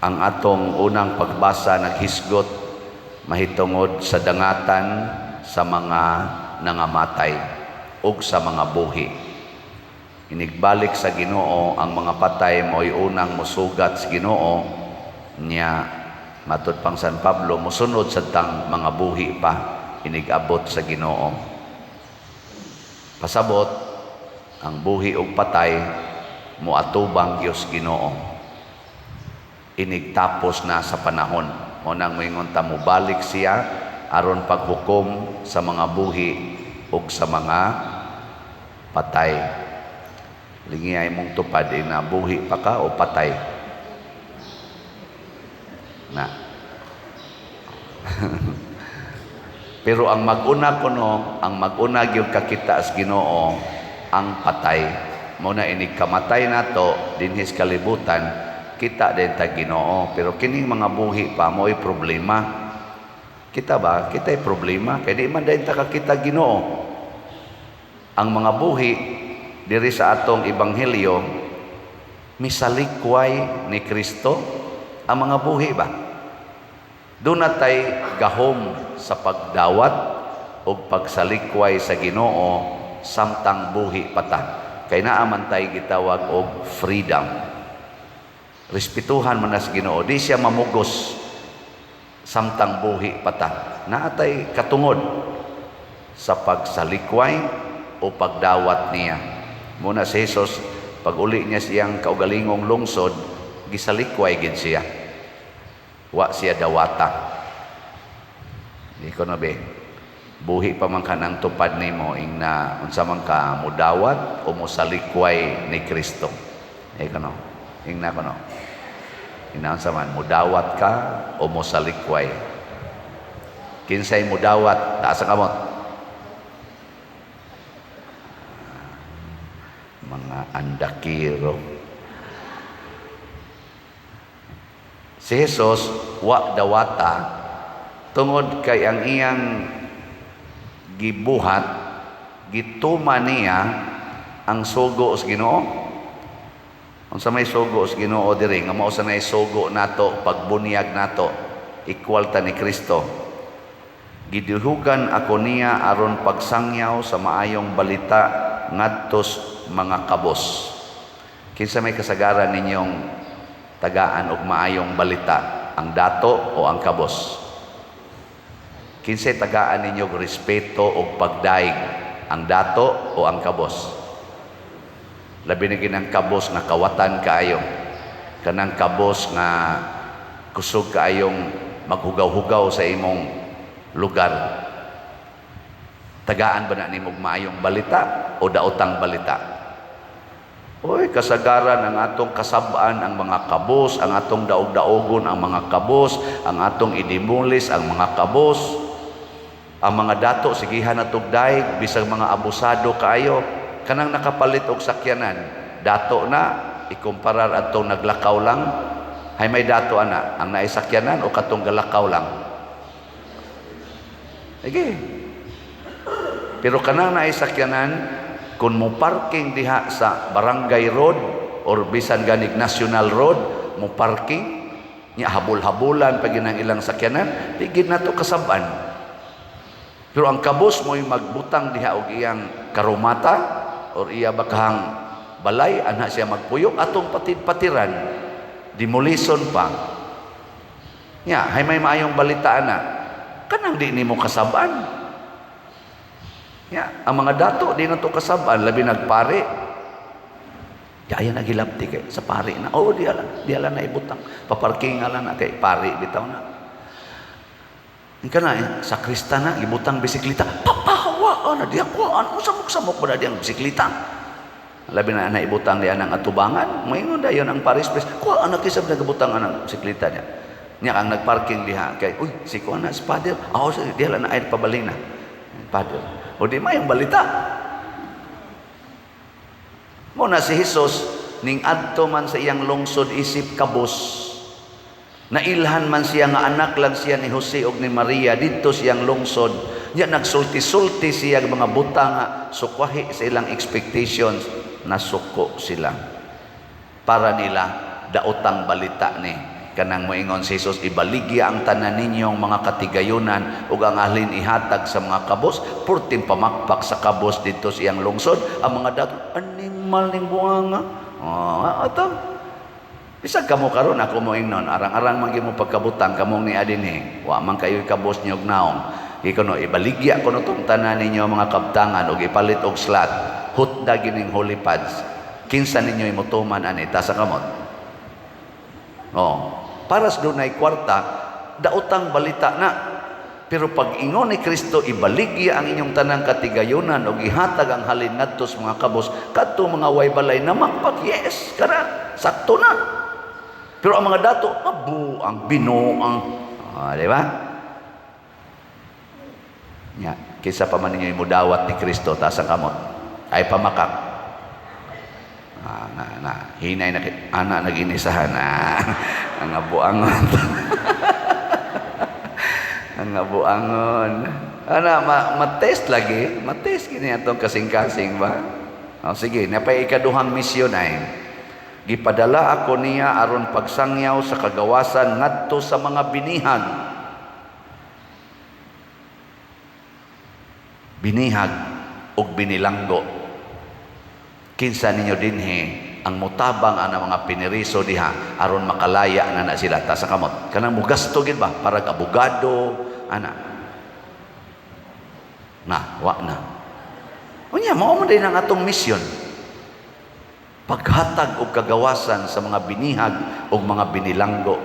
ang atong unang pagbasa naghisgot mahitungod sa dangatan sa mga nangamatay ug sa mga buhi. Inigbalik sa Ginoo ang mga patay mo'y unang musugat sa Ginoo niya matud pang San Pablo musunod sa tang mga buhi pa inigabot sa Ginoo. Pasabot ang buhi ug patay moatubang Dios Ginoo. Inigtapos na sa panahon. Mo nang moingon ta mobalik siya aron paghukom sa mga buhi ug sa mga patay. Lingiyay mong tupad na buhi pa ka o patay na. Pero ang mag-una kuno, ang mag-una gyud kakita as Ginoo ang patay. Mo na inig kamatay nato dinhi sa kalibutan, kita din ta Ginoo. Pero kining mga buhi pa mo'y problema. Kita ba? Kita'y problema kay di man din ta kakita Ginoo. Ang mga buhi diri sa atong ebanghelyo misalikway ni Kristo ang mga buhi ba? Doon natay gahom sa pagdawat o pagsalikway sa Ginoo samtang buhi pata. Kay naaman tay gitawag og freedom. Respetuhan man sa Ginoo, di siya mamugos samtang buhi pata. Naatay katungod sa pagsalikway o pagdawat niya. Muna si Jesus, pag uli niya siyang kaugalingong lungsod, gisalikway gid siya. Wa siya dawata. Di ko na be. Buhi pa man ka ng tupad nimo ing na unsa man ka mudawat o musalikway ni Kristo. Ay kono. Ing na kono. Inansa man mudawat ka o musalikway. Kinsay mudawat taas ang kamot. Mga andakiro. Si Jesus wa dawata tungod kay ang iyang gibuhat gituma niya ang sugo sa Ginoo. Unsa may sugo sa Ginoo diri nga mao sa nay sugo nato pagbunyag nato equal ta ni Kristo. Giduhugan ako niya aron pagsangyaw sa maayong balita ngadtos mga kabos. Kinsa may kasagaran ninyong tagaan og maayong balita, ang dato o ang kabos? Kinsay tagaan ninyo respeto o pagdaig, ang dato o ang kabos? Labi na ginang kabos nga kawatan kaayo, kanang kabos nga kusog kaayong maghugaw-hugaw sa imong lugar. Tagaan ba na nimong maayong balita o daotang balita? Oy, kasagaran ang atong kasabaan ang mga kabos, ang atong daog-daogon ang mga kabos, ang atong idimulis ang mga kabos. Ang mga dato sigihan atong daig bisag mga abusado kaayo kanang nakapalit og sakyanan dato na ikumparar atong naglakaw lang hay may dato ana ang naisakyanan o katong galakaw lang. Sige. Pero kanang naisakyanan kung mo parking diha sa barangay road or bisan ganig national road mo parking nya habol-habulan pag ginang ilang sakyanan di gid nato kasab-an. Pero ang kabos mo'y magbutang diha og iyang karumata or iya bakahang balay ana siya magpuyok atong patid-patiran demolition pa nya hay may maayong balita ana kanang di nimo kasab-an nya ang mga dato di nato kasab-an labi nagpare daya nagilabti kay sa pare na oh di ala na ibutang paparking ala na kay pare bitaw na kana sa Krista na ibutang bisikleta papahawa na diya ko ano samok-samok ba diyang bisikleta labi na ibutang diya ng atubangan moingon dayon ang paris ko anak kisab nagabutang ang bisikleta niya nya ang nagparking diha kay uy si ko na spader aw diya na ay pabalina pader o di may ang balita mo na si Jesus ning adto man sa iyang lungsod isip kabos. Nailhan man siya nga anak lang siya ni Jose ug ni Maria didto siyang lungsod. Nya nagsulti-sulti siya mga buta nga sukwahi sa ilang expectations, nasuko sila. Para nila daotang balita ni kanang moingon si Jesus, ibaligya ang tanan ninyong mga katigayunan ug ang halin ihatag sa mga kabos, purtin pamakpak sa kabos dito sa iyang lungsod. Ang mga dato, animal ning buanga. Ato. Bisag kamo karon ako mo ingnon, arang-arang man mo pagkabutang kamong ni adinhi. Wa man kayo kabos niyo naong. Ikono ibaligya ko no tong tanan ninyo mga kabtangan ug ipalit og slat. Hutda gining holy pads. Kinsa ninyo imutuman ani ta sa kamot. Para sa dunay kwarta, daotang balita na. Pero pag ingon ni Kristo, ibaligya ang inyong tanang katigayunan o ihatag ang halin ngadto sa mga kabos, kadto mga way balay na makpak, yes, kara, sakto na. Pero ang mga dato, mabuang, binuang, di ba? Kisa pa man ninyo imudawat ni Kristo, taas ang kamot, ay pamakak. Hinay na anak nag-inisahan ang abuangon ang abuangon matest lagi matest gini atong kasing-kasing ba. Sige napay ikaduhang misyon ay gipadala ako niya aron pagsangyaw sa kagawasan ngadto sa mga binihag ug binilanggo. Kinsa ninyo dinhi ang mutabang ana mga piniriso diha aron makalaya na sila ta sa kamot. Kanang mugasto gid ba para abogado ana. Wa na. Unya mao man din ang atong misyon. Paghatag og kagawasan sa mga binihag ug mga binilanggo.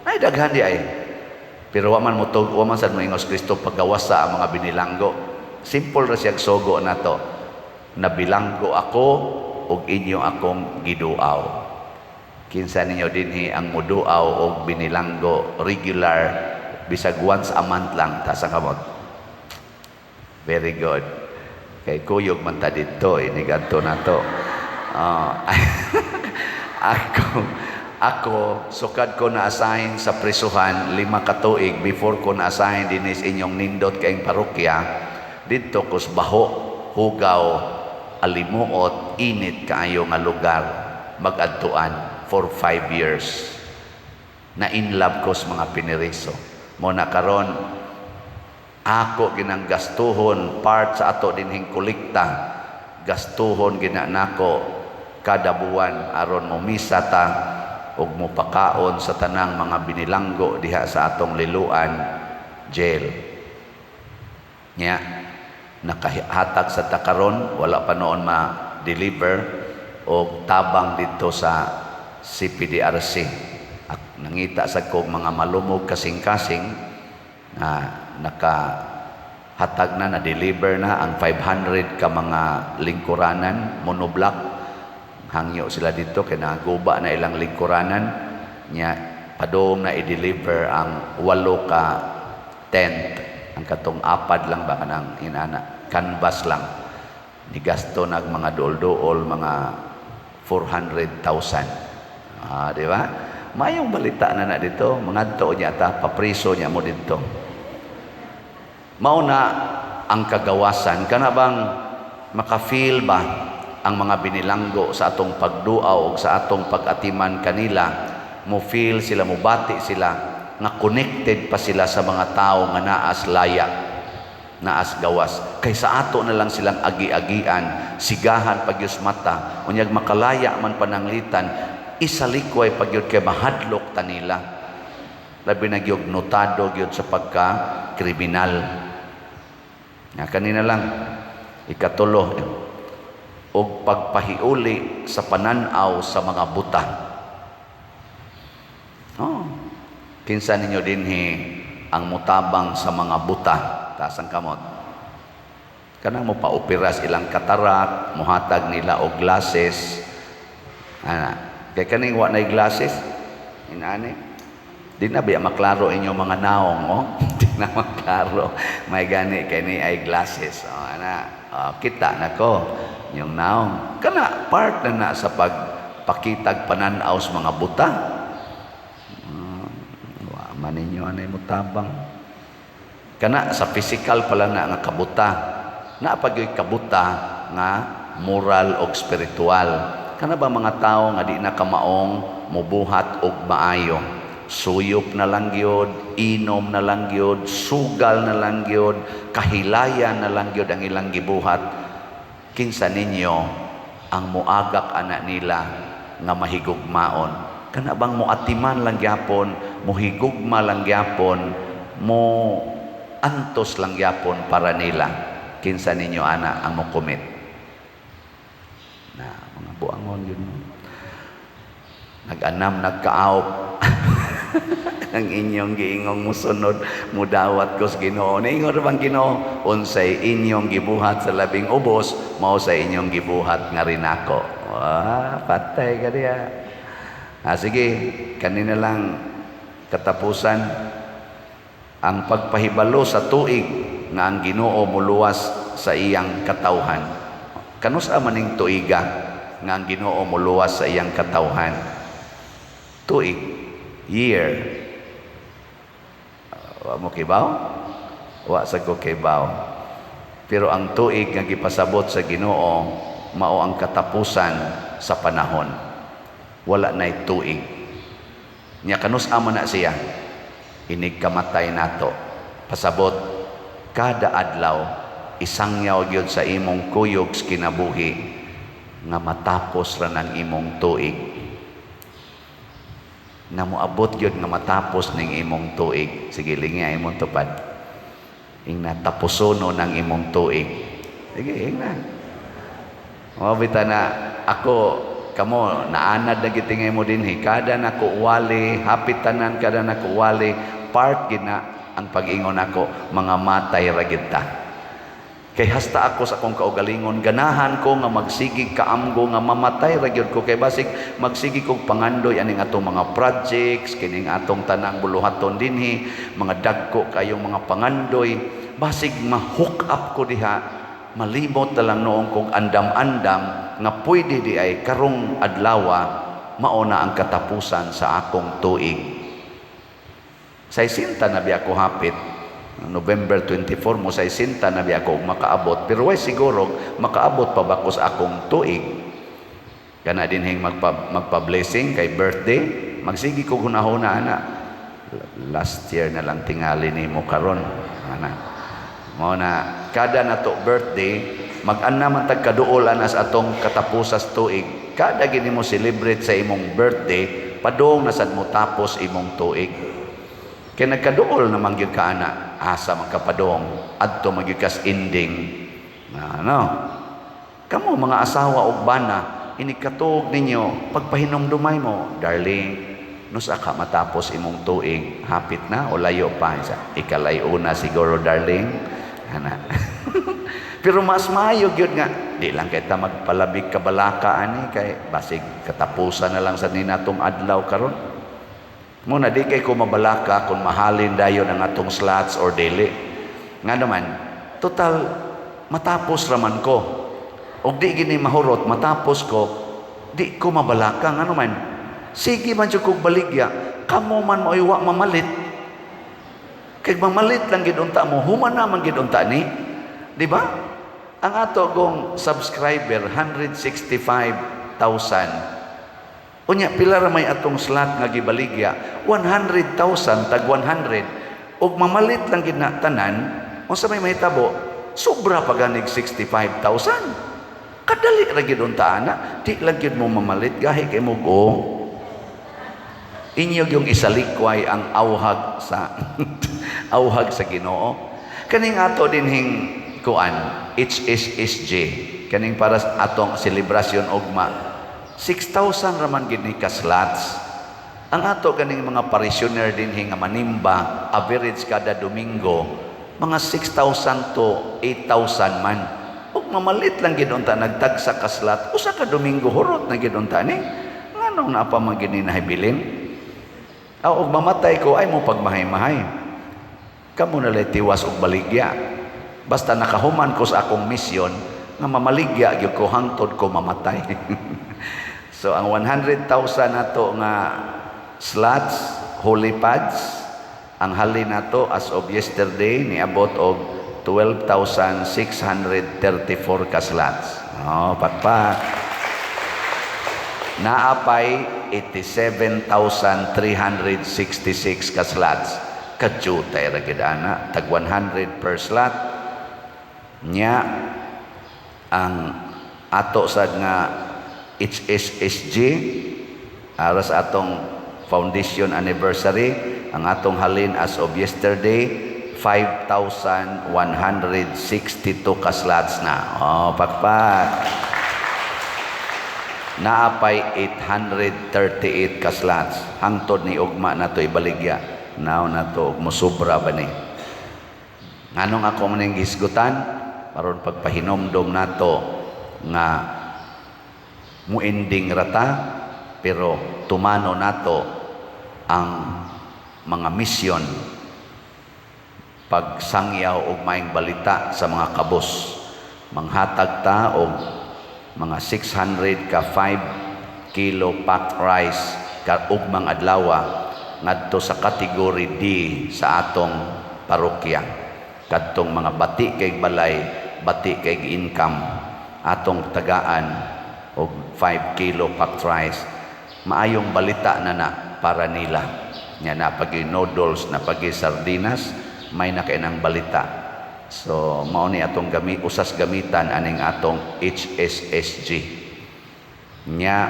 Ay daghan di ay. Pero wa man sad mo ingos Kristo paggawasa ang mga binilanggo. Simple ra siyang sogo nato. Nabilanggo ako ug inyo akong giduaw. Kinsa ninyo dinhi ang muduaw og binilanggo regular bisag once a month lang ta sa kamot. Very good. Kay kuyog man ta dito ini ganto nato. Ako sukad ko na-assign sa prisuhan 5 ka tuig before ko na-assign dinis inyong nindot kaing parokya didto ko sa baho, hugaw, alimuot, init kaayo nga lugar mag-adtuan for 5 years. Na in love ko sa mga piniriso. Muna karon ako ginang gastuhon part sa ato dinhing kolekta. Gastuhon ginanako kada buwan aron mo misa ta ug mo pakaon sa tanang mga binilanggo diha sa atong liluan jail. Nakahatag sa takaron wala pa noon ma-deliver o tabang dito sa CPDRC. Nangita sa kog mga malumog kasing-kasing na nakahatag na-deliver na ang 500 ka mga lingkuranan monoblock. Hangyo sila dito kay naguba na ilang lingkuranan nya padong na i-deliver ang 8 ka tent. Ang katong apad lang ba kanang inana canvas lang ni gasto nag mga dool-dool mga 400,000. Di ba? Mayong balita na dito mangadto niya ta papriso niya mo dito. Mao na ang kagawasan kana bang maka-feel ba ang mga binilanggo sa atong pagduaw ug sa atong pag-atiman kanila mo feel sila mo bati sila nga connected pa sila sa mga tao nga naas laya, naas gawas. Kaysa ato na lang silang agi-agian, sigahan pagyus mata, unyag makalaya man pananglitan, isalikway pagyud kay mahadlok ta nila. Labi na gyud notado gyud sa pagka-kriminal. Kanina lang ikatulo og pagpahiuli sa pananaw sa mga buta. Kinsa ninyo dinhi ang mutabang sa mga buta taas ang kamot. Kanang mo paupiras ilang katarak, muhatag nila og glasses. Kay kaning wa nay glasses, inani. Di na biya maklaro inyo mga naong, Di na maklaro. May gani kay ni ay glasses. Kita na ko yung naong. Kana part na sa pagpakitag pananaw sa mga buta. Maninyo anay mo tabang. Kana sa physical pala na nga kabuta. Na pagyoy kabuta nga moral o spiritual. Kana ba mga tao nga di na kamaong mubuhat og maayo. suyop na lang gyud, inom na lang gyud, sugal na lang gyud, kahilayan na lang gyud ang ilang gibuhat. Kinsa ninyo ang muagak anak nila nga mahigugmaon? Kana bang muatiman lang gyapon, muhigugma lang gyapon, mo antos lang gyapon para nila? Kinsa ninyo ana ang mokomit? Na mga buangon yun. Nag-anam, nagkaawp. Ang inyong giingong musunod, mudawat ko sa Ginoo. Naingon bang Ginoo, unsay inyong gibuhat sa labing ubos, mao sa inyong gibuhat nga rin ako. Patay ka diya. Sige, kanina lang katapusan ang pagpahibalo sa tuig nga ang Ginoo muluwas sa iyang katawhan. Kanusa maning tuiga nga ang Ginoo muluwas sa iyang katawhan? Tuig, year. Wa mo kibaw? Wa sa ko kibaw. Pero ang tuig nga gipasabot sa Ginoo mao ang katapusan sa panahon. Wala na'y tuig. Nya kanus-a man na siya. Inig kamatay nato. Pasabot kada adlaw isang yaw gyud sa imong kuyog kinabuhi nga matapos ra ng imong tuig. Na moabot gyud nga matapos ning imong tuig. Sige lingi imong tupad. Ing natapusono ng imong tuig. Sige na. Mabita na ako kamo naanad na gitingay mo dinhi kada nako wali hapit tanan kada nako wali part gina ang pag-ingon ako mga matay ra gid ta. Kay hasta ako sa akong kaugalingon ganahan ko nga magsigig kaamgo nga mamatay ra gyud ko kay basig magsigig kog pangandoy aning atong mga projects kining atong tanang buluhaton dinhi mga dagko kayong mga pangandoy basig ma-hook up ko diha malimot na lang noong kong andam-andam nga pwede di ay karong adlawa mauna ang katapusan sa akong tuig. Sa isinta na biya ko hapit November 24 mo sa isinta na biya ko makaabot pero way siguro makaabot pa ba ko sa akong tuig kana din hing magpa-blessing kay birthday magsigi ko hunahuna ana last year na lang tingali nimo karon ana mo na kada nato birthday mag-anna man tag kaduol anas atong katapusas tuig kada gini mo celebrate sa imong birthday padong na sad mo tapos imong tuig kay nagkaduol naman gyud ka ana asa man kapadong adto magyud kas ending ano kamo mga asawa ug bana inikatog ninyo pagpahinomdumay mo darling nusa ka matapos imong tuig hapit na o layo pa isa ikalay-una siguro darling ana. Pero mas mayo gyud nga di lang kay ta magpalabig kabalaka ani kay basig katapusan na lang sa ninatong adlaw karon. Muna di kay ko mabalaka kung mahalin dayon ang atong slots or dili. Nga naman total matapos raman ko. Og di gini mahurot matapos ko di ko mabalaka nga naman. Sige man jud kog baligya kamo man mo iwa mamalit. Kay mamalit lang gid unta mo human na man gid unta ni di ba ang ato gong subscriber 165,000 unya pila ra may atong slot nga gibaligya 100,000 tag 100 ug mamalit lang gid na tanan unsa may mahitabo sobra pa ganig 65,000 kadali ra gid unta ana di lang gid mo mamalit gahi kay mo go inyo yung isalikway ang awhag sa awhag sa Ginoo kaning ato dinhing kuan HSSJ kaning para sa atong selebrasyon ugma 6,000 raman gid ni ka-slots ang ato kaning mga parishioner dinhi nga manimba average kada Domingo mga 6,000 to 8,000 man ug mamalit lang gid unta nagtagsa ka slot usa ka Domingo hurot na gid unta ni nganong na pa man gid ni nahibilin og mamatay ko ay mo pagmahay-mahay kamo na lay tiwas og baligya basta nakahuman ko sa akong misyon nga mamaligya gyud ko hangtod ko mamatay. So ang 100,000 nato nga slots holy pads ang halin nato as of yesterday niabot og 12,634 ka slots. Patpat naapay 87,366 ka slots. Kajutay ra gid ana, tag 100 per slot. Nya ang ato sad nga HSSG aras atong foundation anniversary, ang atong halin as of yesterday 5,162 ka slots na. Oh, pakpak. Naapay 838 ka slots. Hangtod ni ugma na to ibaligya. Now na to musubra ba ni? Nganong ako maning gisgutan aron pagpahinomdom nato nga muending rata pero tumano nato ang mga misyon pagsangyaw og maayong balita sa mga kabos. Manghatag ta og mga 600 ka 5 kilo packed rice ka ugmang adlaw ngadto sa category D sa atong parokya. Kadtong mga bati kay balay, bati kay income, atong tagaan og 5 kilo packed rice. Maayong balita na para nila. Nya na pagi noodles, na pagi sardinas, may na kainang balita. So mao ni atong usas gamitan aning atong HSSG. Nya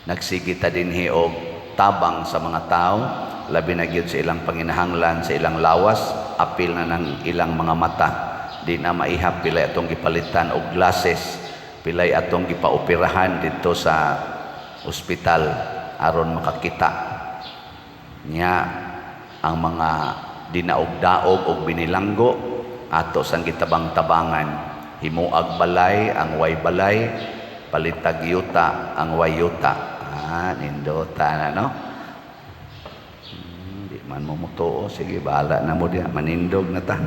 nagsigita dinhi og tabang sa mga tao, labi na gyud sa ilang panginahanglan, sa ilang lawas, apil na ng ilang mga mata. Di na maihap pilay atong gipalitan og glasses, pilay atong gipaoperahan dito sa ospital aron makakita. Nya ang mga dinaog-daog og binilanggo ato sang gitabang-tabangan, himuag balay ang way balay, palitag yuta ang way yuta. Nindota na, no? Di man mo mutuo, sige bahala na mo diya, manindog na ta.